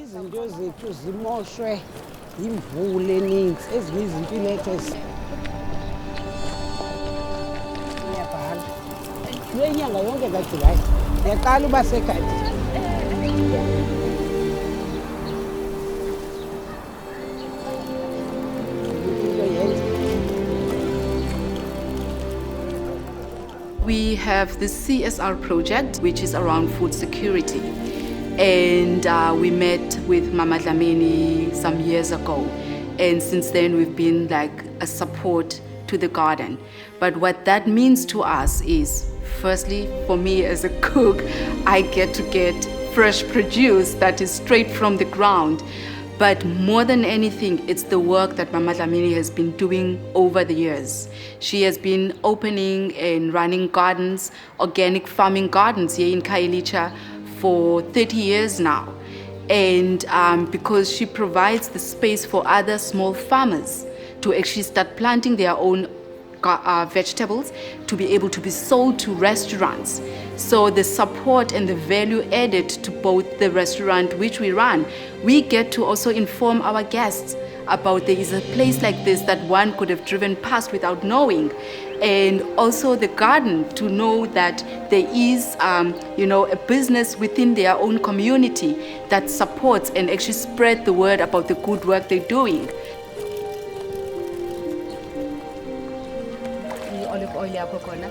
Izinto zethu zimoshwe yimvula eninzi, ezinye izinto ilethe iyabhala kule nyanga yonke kaJulayi yaqala uba segadini. We have the CSR project, which is around food security. And we met with Mama Dlamini some years ago. And since then, we've been like a support to the garden. But what that means to us is, firstly, for me as a cook, I get fresh produce that is straight from the ground. But more than anything, it's the work that Mama Dlamini has been doing over the years. She has been opening and running gardens, organic farming gardens here in Khayelitsha for 30 years now. And because she provides the space for other small farmers to actually start planting their own vegetables to be able to be sold to restaurants. So the support and the value added to both the restaurant which we run, we get to also inform our guests about there is a place like this that one could have driven past without knowing. And also the garden to know that there is a business within their own community that supports and actually spread the word about the good work they're doing. Olive oil yakho khona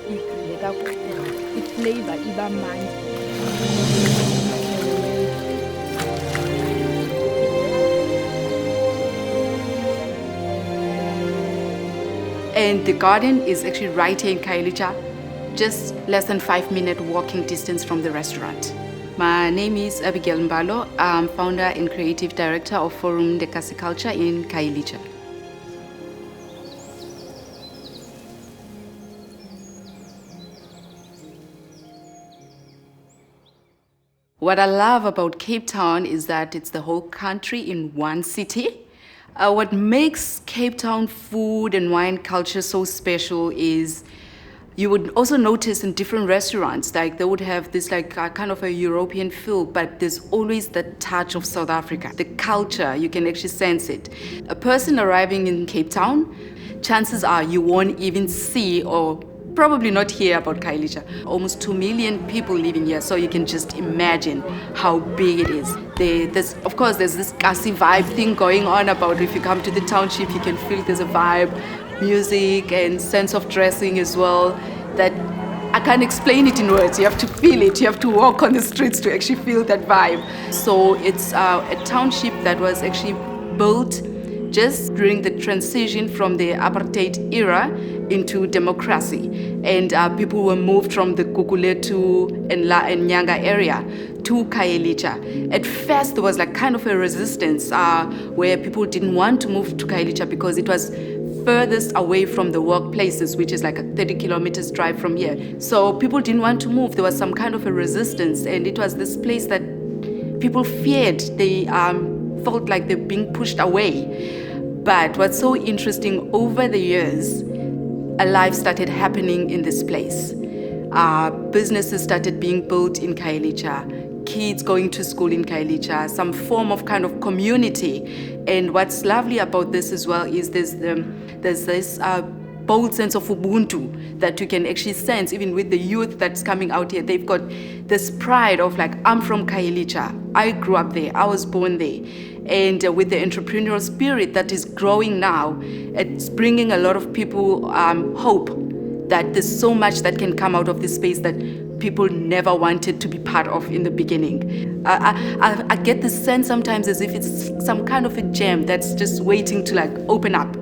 igrile kakhulu, iflavor iba mnandi. And the garden is actually right here in Khayelitsha, just less than 5-minute walking distance from the restaurant. My name is Abigail Mbalo. I'm founder and creative director of Forum eKasi Culture in Khayelitsha. What I love about Cape Town is that it's the whole country in one city. What makes Cape Town food and wine culture so special is you would also notice in different restaurants, like they would have this like kind of a European feel, but there's always the touch of South Africa. The culture, you can actually sense it. A person arriving in Cape Town, chances are you won't even see or probably not hear about Khayelitsha. Almost 2 million people living here, so you can just imagine how big it is. There's this eKasi vibe thing going on about if you come to the township, you can feel there's a vibe, music and sense of dressing as well, that I can't explain it in words. You have to feel it. You have to walk on the streets to actually feel that vibe. So it's a township that was actually built just during the transition from the apartheid era into democracy. And people were moved from the Guguletu and Nyanga area to Khayelitsha. At first, there was like kind of a resistance where people didn't want to move to Khayelitsha because it was furthest away from the workplaces, which is like a 30 kilometers drive from here. So people didn't want to move. There was some kind of a resistance, and it was this place that people feared. They felt like they're being pushed away. But what's so interesting, over the years, a life started happening in this place. Businesses started being built in Khayelitsha, kids going to school in Khayelitsha, some form of kind of community. And what's lovely about this as well is there's this bold sense of Ubuntu that you can actually sense even with the youth that's coming out here. They've got this pride of like, I'm from Khayelitsha, I grew up there, I was born there. And with the entrepreneurial spirit that is growing now, it's bringing a lot of people hope that there's so much that can come out of this space that people never wanted to be part of in the beginning. I get the sense sometimes as if it's some kind of a gem that's just waiting to like open up.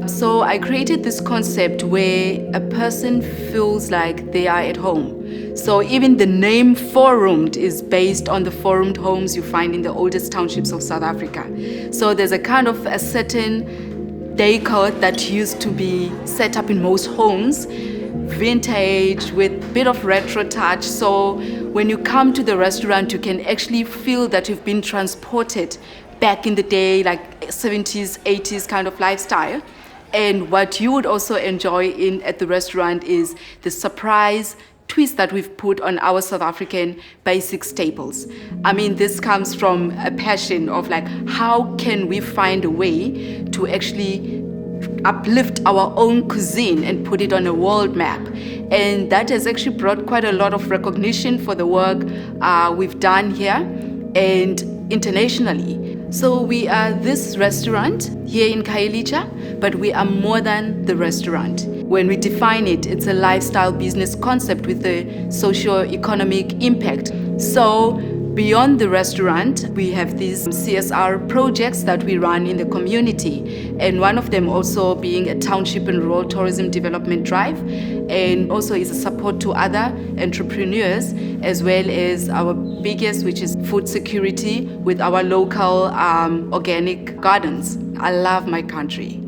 So I created this concept where a person feels like they are at home. So even the name Forumed is based on the Forumed homes you find in the oldest townships of South Africa. So there's a kind of a certain decor that used to be set up in most homes, vintage with a bit of retro touch. So when you come to the restaurant, you can actually feel that you've been transported back in the day, like 70s, 80s kind of lifestyle. And what you would also enjoy at the restaurant is the surprise twist that we've put on our South African basic staples. I mean, this comes from a passion of like, how can we find a way to actually uplift our own cuisine and put it on a world map? And that has actually brought quite a lot of recognition for the work we've done here and internationally. So we are this restaurant here in Khayelitsha, but we are more than the restaurant. When we define it, it's a lifestyle business concept with a socio-economic impact. So beyond the restaurant, we have these CSR projects that we run in the community, and one of them also being a township and rural tourism development drive, and also is a support to other entrepreneurs, as well as our biggest, which is food security with our local organic gardens. I love my country,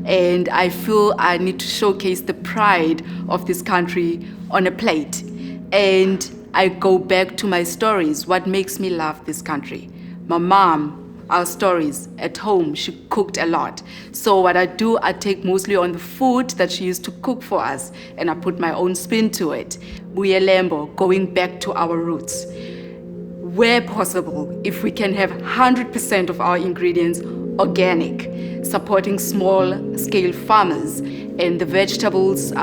and I feel I need to showcase the pride of this country on a plate. And I go back to my stories, what makes me love this country. My mom, our stories at home, she cooked a lot. So what I do, I take mostly on the food that she used to cook for us, and I put my own spin to it. Buyelembo, going back to our roots. Where possible, if we can have 100% of our ingredients organic, supporting small-scale farmers, and the vegetables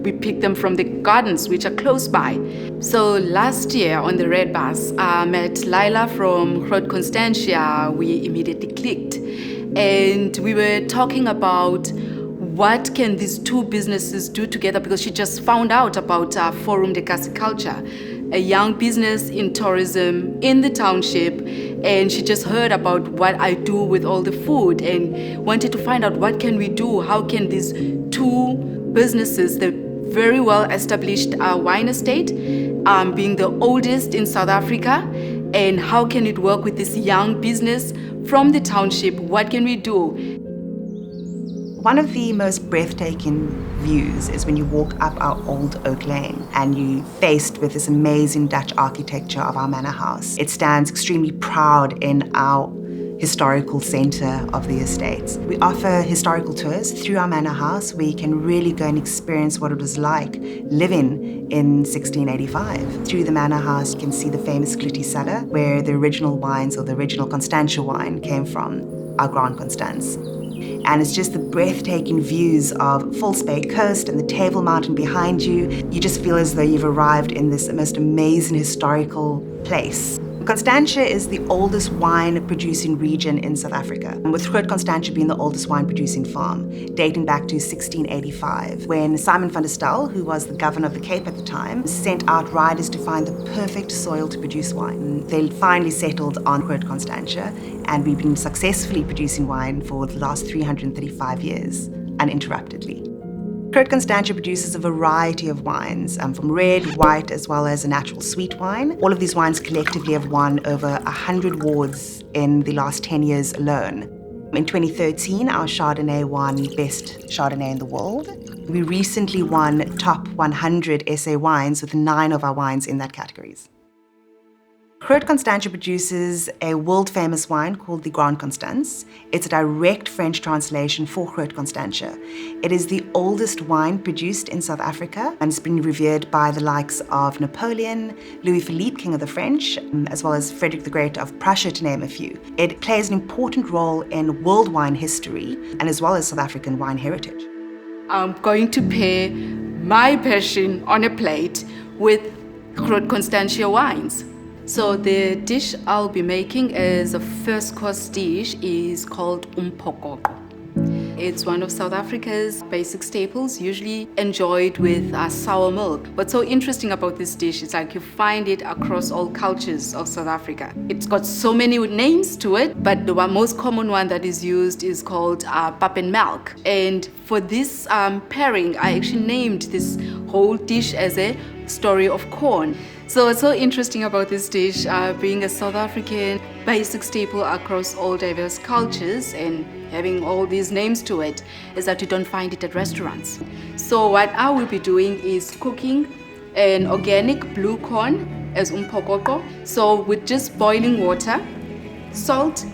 we pick them from the gardens which are close by. So last year on the red bus, I met Lila from Constantia. We immediately clicked, and we were talking about what can these two businesses do together, because she just found out about Forum de Cassiculture, a young business in tourism in the township, and she just heard about what I do with all the food and wanted to find out what can we do, how can these two businesses, the very well established wine estate, being the oldest in South Africa, and how can it work with this young business from the township, what can we do? One of the most breathtaking views is when you walk up our old oak lane and you're faced with this amazing Dutch architecture of our manor house. It stands extremely proud in our historical center of the estates. We offer historical tours through our manor house where you can really go and experience what it was like living in 1685. Through the manor house, you can see the famous Clitti cellar where the original wines, or the original Constantia wine, came from, our Grand Constance. And it's just the breathtaking views of Volspay Coast and the Table Mountain behind you. You just feel as though you've arrived in this most amazing historical place. Constantia is the oldest wine-producing region in South Africa, with Constantia being the oldest wine-producing farm, dating back to 1685, when Simon van der Stel, who was the governor of the Cape at the time, sent out riders to find the perfect soil to produce wine. They finally settled on Constantia, and we've been successfully producing wine for the last 335 years, uninterruptedly. Constantia produces a variety of wines, from red, white, as well as a natural sweet wine. All of these wines collectively have won over 100 awards in the last 10 years alone. In 2013, our Chardonnay won Best Chardonnay in the World. We recently won Top 100 SA wines with 9 of our wines in that categories. Constantia produces a world-famous wine called the Grand Constance. It's a direct French translation for Constantia. It is the oldest wine produced in South Africa, and it's been revered by the likes of Napoleon, Louis Philippe, King of the French, as well as Frederick the Great of Prussia, to name a few. It plays an important role in world wine history and as well as South African wine heritage. I'm going to pair my passion on a plate with Constantia wines. So the dish I'll be making as a first course dish is called umphokoqo. It's one of South Africa's basic staples, usually enjoyed with sour milk. What's so interesting about this dish is like you find it across all cultures of South Africa. It's got so many names to it, but the most common one that is used is called pap and milk. And for this pairing, I actually named this whole dish as a story of corn. So what's so interesting about this dish, being a South African basic staple across all diverse cultures and having all these names to it, is that you don't find it at restaurants. So what I will be doing is cooking an organic blue corn as umphokoqo. So with just boiling water, salt,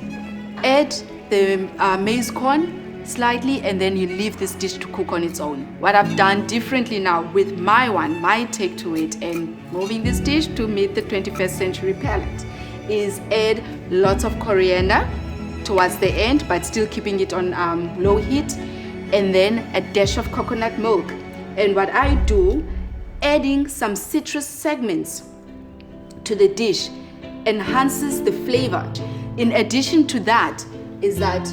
add the maize corn, slightly, and then you leave this dish to cook on its own. What I've done differently now with my take to it, and moving this dish to meet the 21st century palate, is add lots of coriander towards the end, but still keeping it on low heat, and then a dash of coconut milk. And what I do, adding some citrus segments to the dish enhances the flavor. In addition to that, is that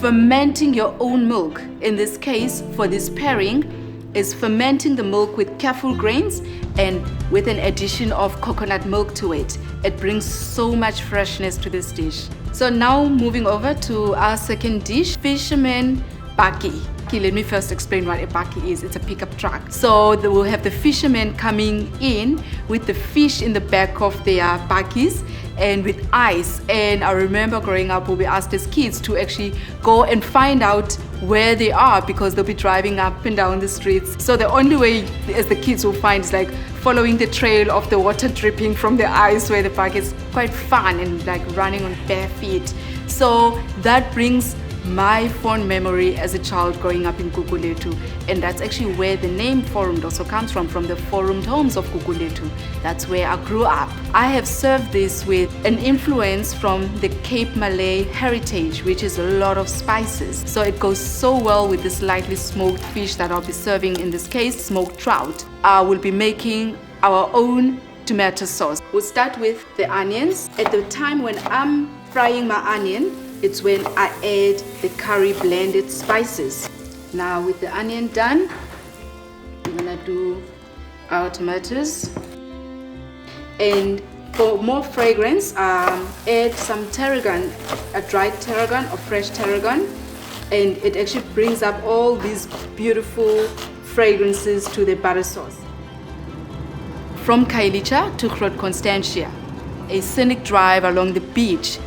fermenting your own milk, in this case for this pairing, is fermenting the milk with careful grains and with an addition of coconut milk to it. It brings so much freshness to this dish. So now moving over to our second dish, fisherman bakkie. Okay, let me first explain what a bakkie is. It's a pickup truck. So we'll have the fishermen coming in with the fish in the back of their bakkies and with ice. And I remember growing up, we asked as kids to actually go and find out where they are, because they'll be driving up and down the streets. So the only way as the kids will find is like following the trail of the water dripping from the ice where the park is. Quite fun, and like running on bare feet. So that brings my fond memory as a child growing up in Gugulethu, and that's actually where the name Forumd also comes from the Forumd homes of Gugulethu. That's where I grew up. I have served this with an influence from the Cape Malay heritage, which is a lot of spices. So it goes so well with this lightly smoked fish that I'll be serving, in this case smoked trout. I will be making our own tomato sauce. We'll start with the onions. At the time when I'm frying my onion, it's when I add the curry blended spices. Now with the onion done, I'm gonna do our tomatoes. And for more fragrance, add some tarragon, a dried tarragon or fresh tarragon. And it actually brings up all these beautiful fragrances to the butter sauce. From Khayelitsha to Constantia, a scenic drive along the beach.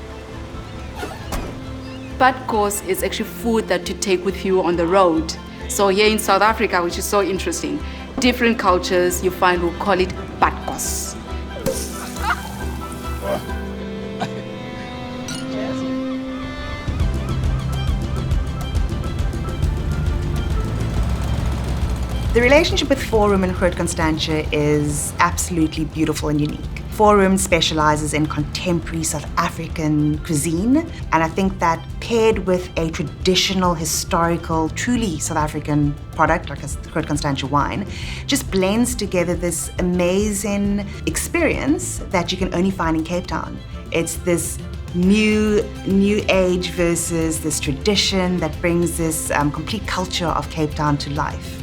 But course is actually food that you take with you on the road. So here in South Africa, which is so interesting, different cultures you find will call it patkos. The relationship with Forum and Groot Constantia is absolutely beautiful and unique. Forum specializes in contemporary South African cuisine, and I think that paired with a traditional, historical, truly South African product like a Groot Constantia wine, just blends together this amazing experience that you can only find in Cape Town. It's this new age versus this tradition that brings this complete culture of Cape Town to life.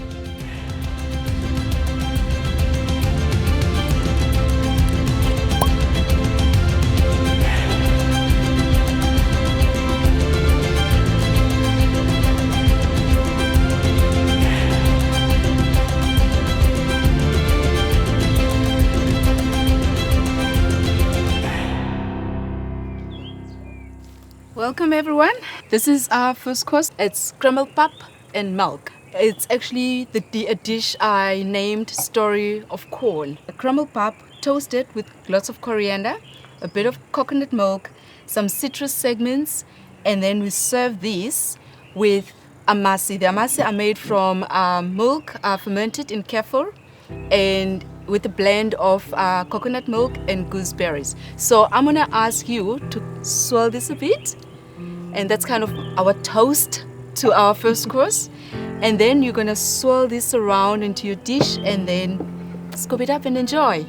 Welcome everyone. This is our first course. It's scrambled pap and milk. It's actually a dish I named Story of Corn. A crumbled pap toasted with lots of coriander, a bit of coconut milk, some citrus segments, and then we serve these with amasi. The amasi are made from milk fermented in kefir and with a blend of coconut milk and gooseberries. So I'm gonna ask you to swirl this a bit, and that's kind of our toast to our first course. And then you're gonna swirl this around into your dish and then scoop it up and enjoy.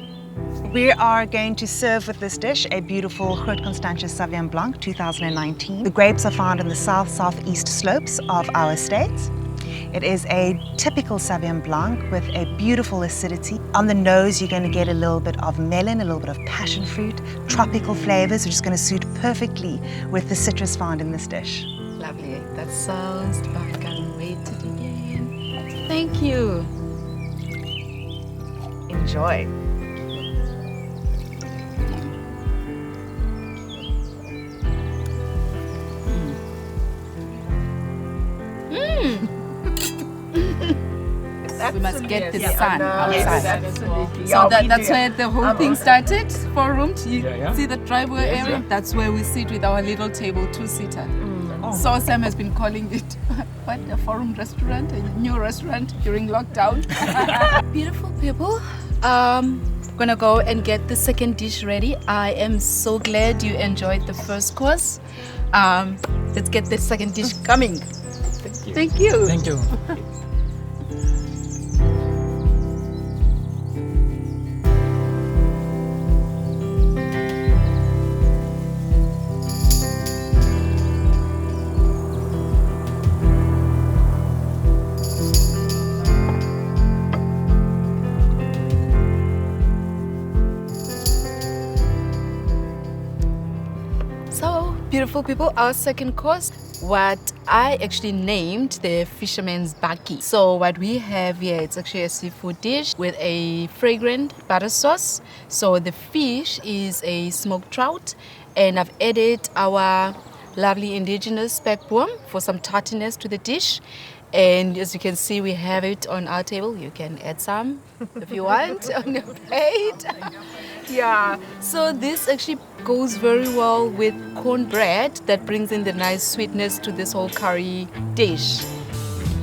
We are going to serve with this dish a beautiful Groot Constantia Sauvignon Blanc 2019. The grapes are found in the south-southeast slopes of our estate. It is a typical Sauvignon Blanc with a beautiful acidity. On the nose, you're going to get a little bit of melon, a little bit of passion fruit, tropical flavors, which is going to suit perfectly with the citrus found in this dish. Lovely. That sounds like I can't wait to begin. Thank you. Enjoy. We must get the sun outside. Absolutely. So that's where the whole thing started. For room, you see the driveway area? That's where we sit with our little table, two-seater. So Sam has been calling it what, a forum restaurant, a new restaurant during lockdown. Beautiful people. Gonna go and get the second dish ready. I am so glad you enjoyed the first course. Let's get the second dish coming. Thank you. Thank you. Beautiful people, our second course, what I actually named the fisherman's baki. So what we have here, it's actually a seafood dish with a fragrant butter sauce. So the fish is a smoked trout, and I've added our lovely indigenous spekboom for some tartiness to the dish. And as you can see, we have it on our table. You can add some if you want on your plate. Yeah, so this actually goes very well with cornbread that brings in the nice sweetness to this whole curry dish.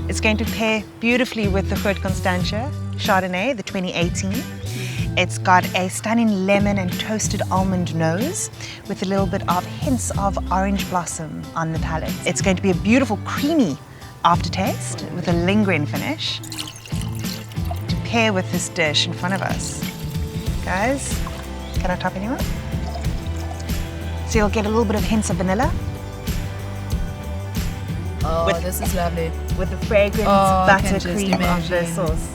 It's going to pair beautifully with the Constantia Chardonnay, the 2018. It's got a stunning lemon and toasted almond nose with a little bit of hints of orange blossom on the palate. It's going to be a beautiful creamy aftertaste with a lingering finish to pair with this dish in front of us. Guys, can I top anyone? So you'll get a little bit of hints of vanilla. Oh, this is lovely. With the fragrant butter cream of the sauce.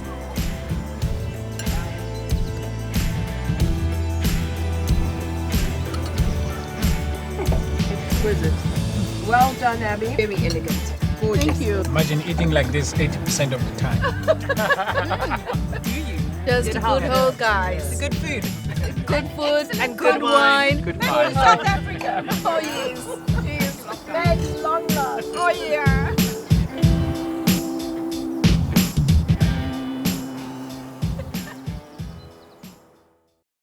Exquisite. Well done, Abby. Very elegant. Gorgeous. Thank you. Imagine eating like this 80% of the time. Just a good whole, guys. Good food. Good food and good wine. Good wine. South Africa. Oh yes. Cheers.